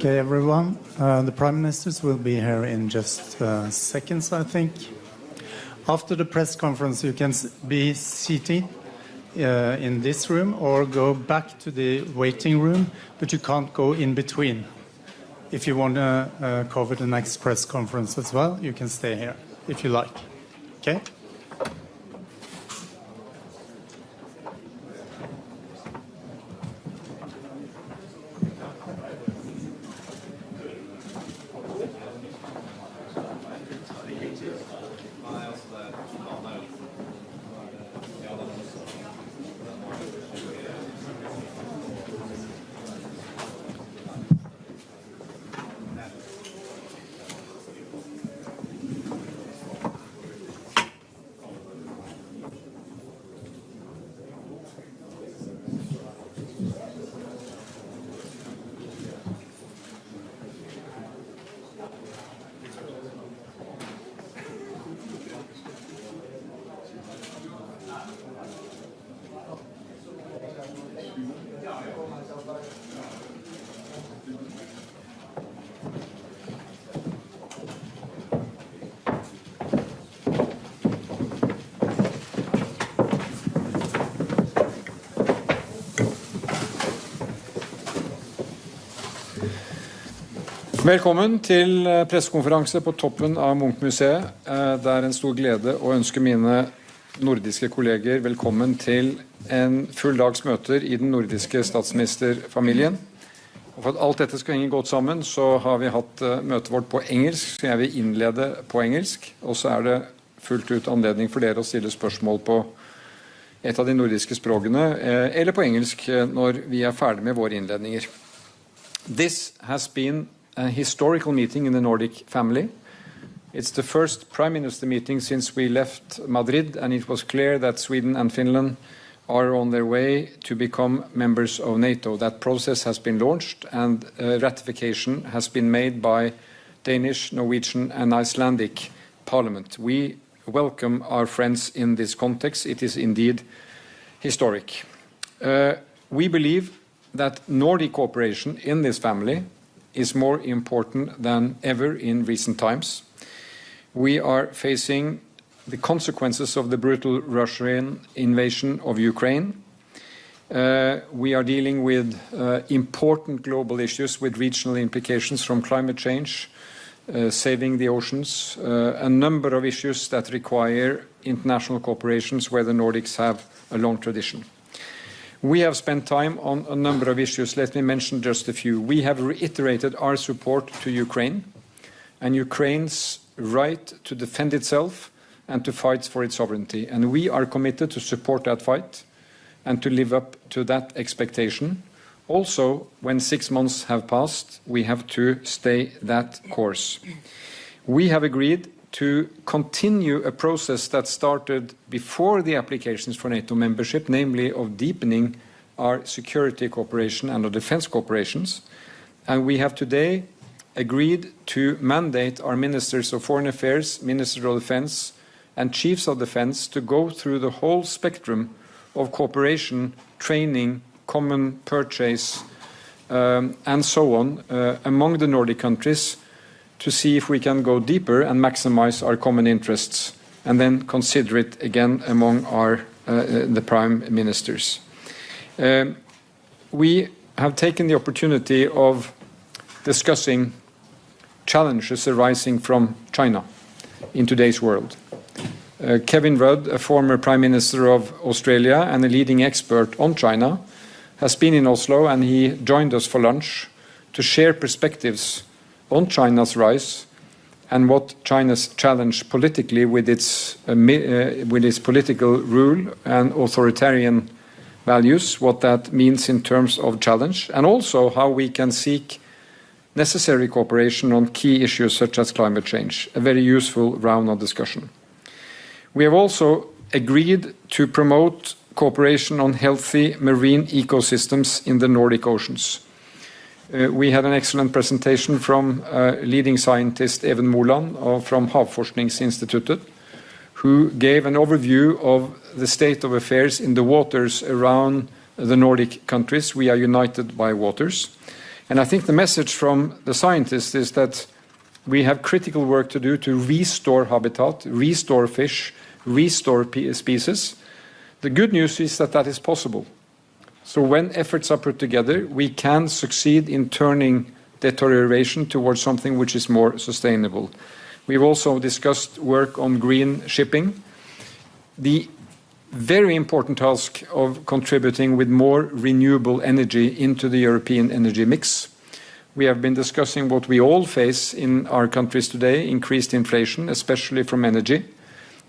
Okay, everyone. The Prime Ministers will be here in just seconds, I think. After the press conference, you can be seated in this room or go back to the waiting room, but you can't go in between. If you want to cover the next press conference as well, you can stay here if you like. Okay? Velkommen til pressekonferanse på toppen av Munch-museet. Det en stor glede å ønske mine nordiske kolleger velkommen til en full dags møter i den nordiske statsministerfamilien. Og for at alt dette skal henge godt sammen, så har vi hatt møtet vårt på engelsk, så jeg vil innlede på engelsk, og så det fullt ut anledning for dere å stille spørsmål på et av de nordiske språkene, eller på engelsk når vi ferdig med våre innledninger. This has been a historical meeting in the Nordic family. It's the first Prime Minister meeting since we left Madrid, and it was clear that Sweden and Finland are on their way to become members of NATO. That process has been launched, and ratification has been made by Danish, Norwegian, and Icelandic Parliament. We welcome our friends in this context. It is indeed historic. We believe that Nordic cooperation in this family is more important than ever in recent times. We are facing the consequences of the brutal Russian invasion of Ukraine. We are dealing with important global issues with regional implications from climate change, saving the oceans, a number of issues that require international cooperations where the Nordics have a long tradition. We have spent time on a number of issues. Let me mention just a few. We have reiterated our support to Ukraine and Ukraine's right to defend itself and to fight for its sovereignty. And we are committed to support that fight and to live up to that expectation. Also, when 6 months have passed, we have to stay that course. We have agreed to continue a process that started before the applications for NATO membership, namely of deepening our security cooperation and our defense cooperations. And we have today agreed to mandate our ministers of foreign affairs, ministers of defense, and chiefs of defense to go through the whole spectrum of cooperation, training, common purchase, and so on among the Nordic countries to see if we can go deeper and maximize our common interests, and then consider it again among the prime ministers. We have taken the opportunity of discussing challenges arising from China in today's world. Kevin Rudd, a former Prime Minister of Australia and a leading expert on China, has been in Oslo, and he joined us for lunch to share perspectives on China's rise and what China's challenge politically with its political rule and authoritarian values, what that means in terms of challenge, and also how we can seek necessary cooperation on key issues such as climate change. A very useful round of discussion. We have also agreed to promote cooperation on healthy marine ecosystems in the Nordic oceans. We had an excellent presentation from leading scientist Even Moland from Havforskningsinstituttet, who gave an overview of the state of affairs in the waters around the Nordic countries. We are united by waters. And I think the message from the scientists is that we have critical work to do to restore habitat, restore fish, restore species. The good news is that that is possible. So when efforts are put together, we can succeed in turning deterioration towards something which is more sustainable. We've also discussed work on green shipping. The very important task of contributing with more renewable energy into the European energy mix. We have been discussing what we all face in our countries today, increased inflation, especially from energy,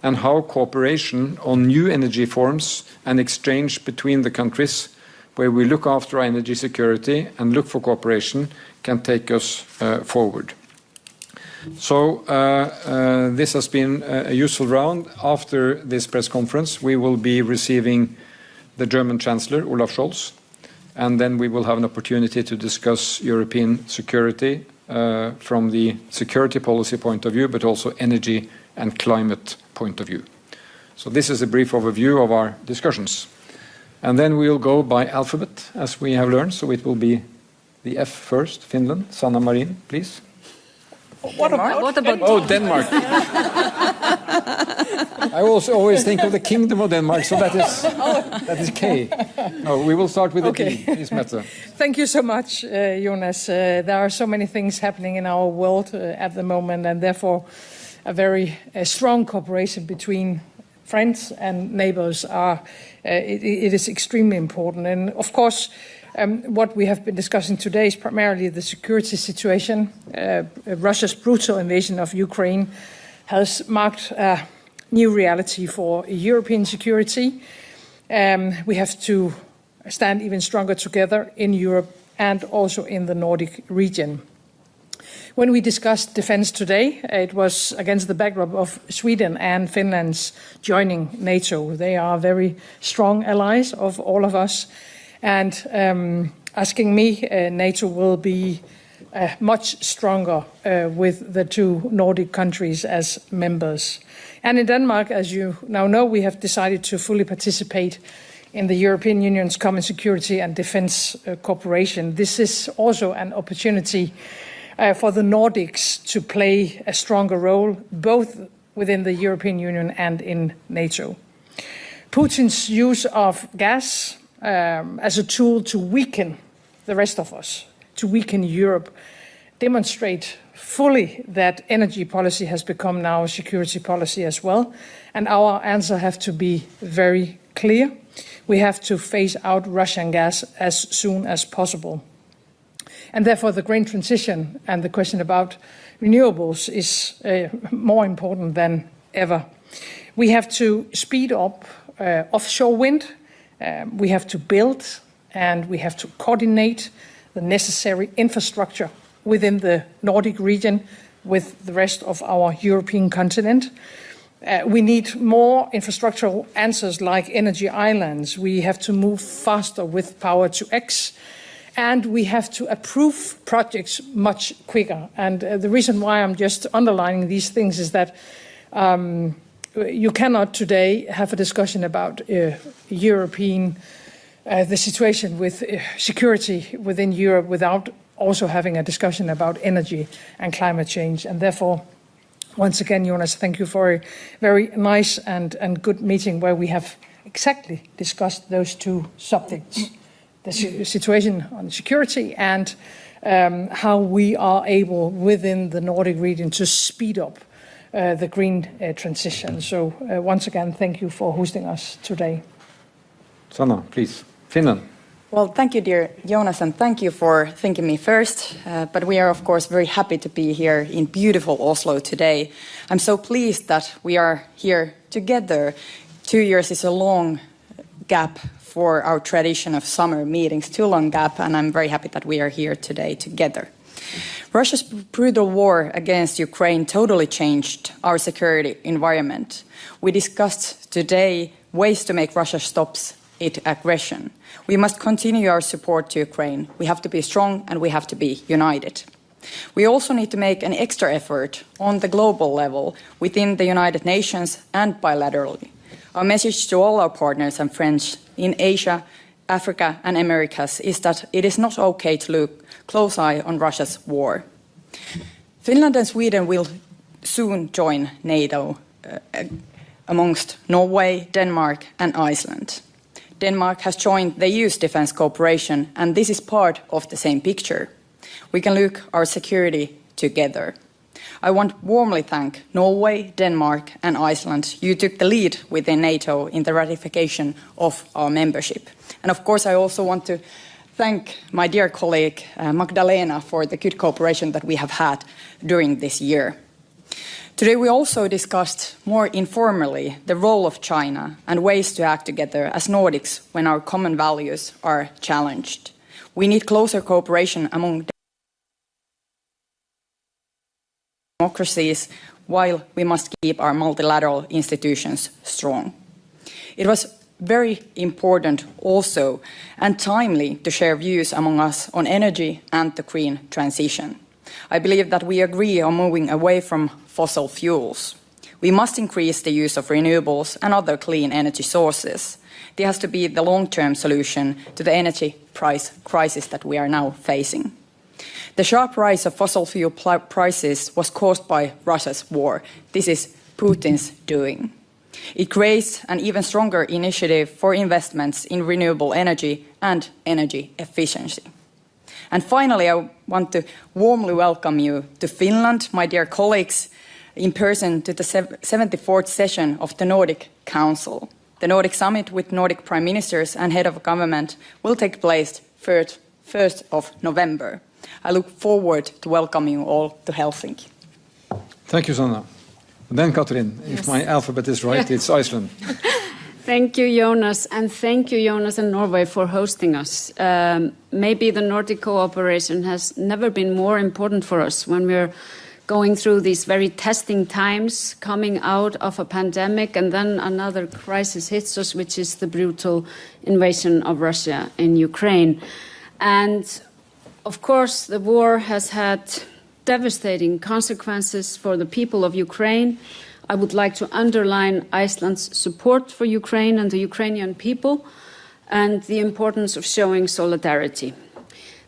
and how cooperation on new energy forms and exchange between the countries where we look after our energy security and look for cooperation can take us forward. So this has been a useful round. After this press conference, we will be receiving the German Chancellor, Olaf Scholz, and then we will have an opportunity to discuss European security from the security policy point of view, but also energy and climate point of view. So this is a brief overview of our discussions. And then we'll go by alphabet, as we have learned. So it will be the F first, Finland. Sanna Marin, please. What about Denmark. I also always think of the Kingdom of Denmark, so that is K. No, we will start with the D. Please, Mette. Thank you so much, Jonas. There are so many things happening in our world at the moment, and therefore a very strong cooperation between friends and neighbors it is extremely important. And of course, what we have been discussing today is primarily the security situation. Russia's brutal invasion of Ukraine has marked a new reality for European security. We have to stand even stronger together in Europe and also in the Nordic region. When we discussed defense today, it was against the backdrop of Sweden and Finland's joining NATO. They are very strong allies of all of us. And asking me, NATO will be much stronger with the two Nordic countries as members. And in Denmark, as you now know, we have decided to fully participate in the European Union's common security and defense cooperation. This is also an opportunity for the Nordics to play a stronger role, both within the European Union and in NATO. Putin's use of gas as a tool to weaken the rest of us, to weaken Europe, demonstrate fully that energy policy has become now a security policy as well. And our answer have to be very clear. We have to phase out Russian gas as soon as possible. And therefore, the green transition and the question about renewables is more important than ever. We have to speed up offshore wind. We have to build and we have to coordinate the necessary infrastructure within the Nordic region with the rest of our European continent. We need more infrastructural answers like energy islands. We have to move faster with Power to X. And we have to approve projects much quicker. And the reason why I'm just underlining these things is that you cannot today have a discussion about European, the situation with security within Europe without also having a discussion about energy and climate change. And therefore, once again, Jonas, thank you for a very nice and good meeting where we have exactly discussed those two subjects, the situation on security and how we are able within the Nordic region to speed up the green transition. So once again, thank you for hosting us today. Sanna, please. Finland. Well, thank you, dear Jonas, and thank you for thinking me first. But we are, of course, very happy to be here in beautiful Oslo today. I'm so pleased that we are here together. 2 years is a long gap for our tradition of summer meetings, too long gap, and I'm very happy that we are here today together. Russia's brutal war against Ukraine totally changed our security environment. We discussed today ways to make Russia stop its aggression. We must continue our support to Ukraine. We have to be strong and we have to be united. We also need to make an extra effort on the global level within the United Nations and bilaterally. Our message to all our partners and friends in Asia, Africa and Americas is that it is not okay to look close eye on Russia's war. Finland and Sweden will soon join NATO amongst Norway, Denmark and Iceland. Denmark has joined the EU's defence cooperation, and this is part of the same picture. We can look our security together. I want to warmly thank Norway, Denmark and Iceland. You took the lead within NATO in the ratification of our membership. And of course, I also want to thank my dear colleague Magdalena for the good cooperation that we have had during this year. Today we also discussed more informally the role of China and ways to act together as Nordics when our common values are challenged. We need closer cooperation among democracies while we must keep our multilateral institutions strong. It was very important also and timely to share views among us on energy and the green transition. I believe that we agree on moving away from fossil fuels. We must increase the use of renewables and other clean energy sources. This has to be the long-term solution to the energy price crisis that we are now facing. The sharp rise of fossil fuel prices was caused by Russia's war. This is Putin's doing. It creates an even stronger initiative for investments in renewable energy and energy efficiency. And finally, I want to warmly welcome you to Finland, my dear colleagues, in person to the 74th session of the Nordic Council. The Nordic Summit with Nordic Prime Ministers and Head of Government will take place 1st of November. I look forward to welcoming you all to Helsinki. Thank you, Sanna. Then, Katrin, if my alphabet is right, it's Iceland. Thank you, Jonas, and thank you, Jonas and Norway, for hosting us. Maybe the Nordic cooperation has never been more important for us when we're going through these very testing times, coming out of a pandemic, and then another crisis hits us, which is the brutal invasion of Russia in Ukraine. And, of course, the war has had devastating consequences for the people of Ukraine. I would like to underline Iceland's support for Ukraine and the Ukrainian people and the importance of showing solidarity.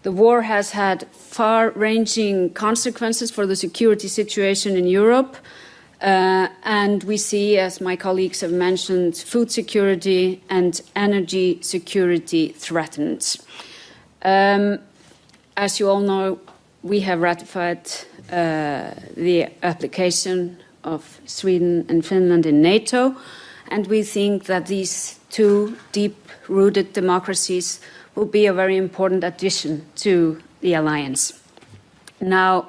The war has had far-ranging consequences for the security situation in Europe, and we see, as my colleagues have mentioned, food security and energy security threatened. As you all know, we have ratified the application of Sweden and Finland in NATO, and we think that these two deep-rooted democracies will be a very important addition to the alliance. Now,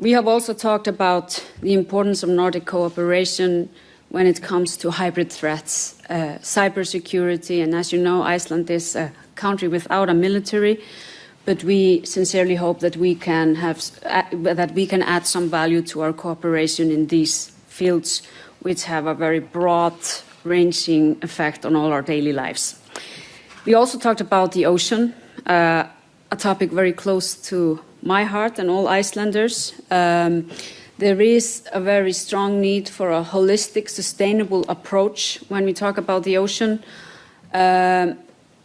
we have also talked about the importance of Nordic cooperation when it comes to hybrid threats, cybersecurity, and as you know, Iceland is a country without a military, but we sincerely hope that we can add some value to our cooperation in these fields, which have a very broad-ranging effect on all our daily lives. We also talked about the ocean, a topic very close to my heart and all Icelanders. There is a very strong need for a holistic, sustainable approach when we talk about the ocean.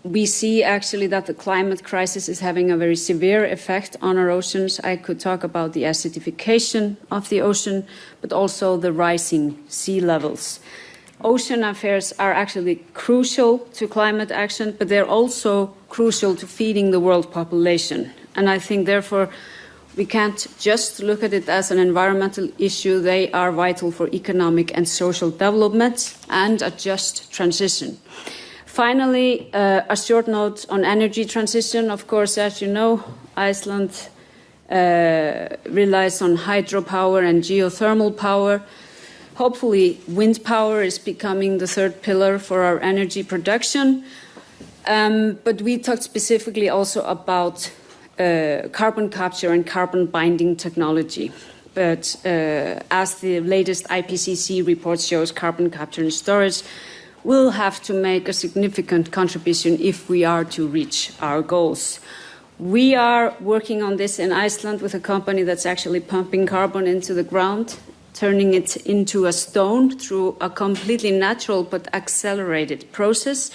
We see actually that the climate crisis is having a very severe effect on our oceans. I could talk about the acidification of the ocean, but also the rising sea levels. Ocean affairs are actually crucial to climate action, but they're also crucial to feeding the world population. And I think, therefore, we can't just look at it as an environmental issue. They are vital for economic and social development and a just transition. Finally, a short note on energy transition. Of course, as you know, Iceland relies on hydropower and geothermal power. Hopefully, wind power is becoming the third pillar for our energy production. But we talked specifically also about carbon capture and carbon binding technology. But as the latest IPCC report shows, carbon capture and storage will have to make a significant contribution if we are to reach our goals. We are working on this in Iceland with a company that's actually pumping carbon into the ground, turning it into a stone through a completely natural but accelerated process.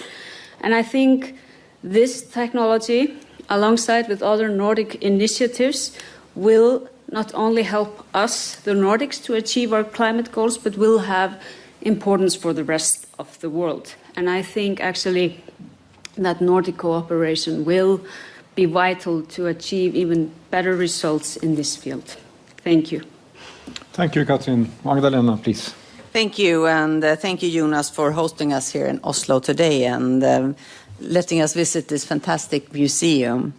And I think this technology, alongside with other Nordic initiatives, will not only help us, the Nordics, to achieve our climate goals, but will have importance for the rest of the world. And I think actually that Nordic cooperation will be vital to achieve even better results in this field. Thank you. Thank you, Katrin. Magdalena, please. Thank you, and thank you, Jonas, for hosting us here in Oslo today and letting us visit this fantastic museum.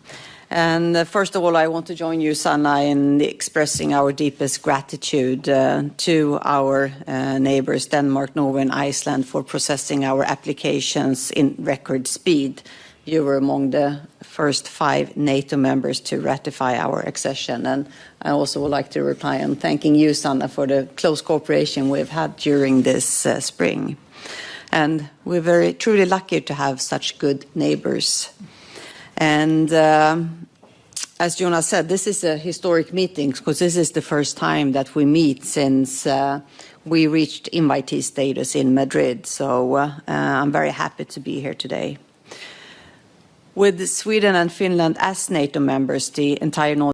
And first of all, I want to join you, Sanna, in expressing our deepest gratitude to our neighbors, Denmark, Norway, and Iceland, for processing our applications in record speed. You were among the first 5 NATO members to ratify our accession. And I also would like to reply on thanking you, Sanna, for the close cooperation we've had during this spring. And we're very truly lucky to have such good neighbors. And as Jonas said, this is a historic meeting because this is the first time that we meet since we reached invitee status in Madrid. So I'm very happy to be here today. With Sweden and Finland as NATO members, the entire North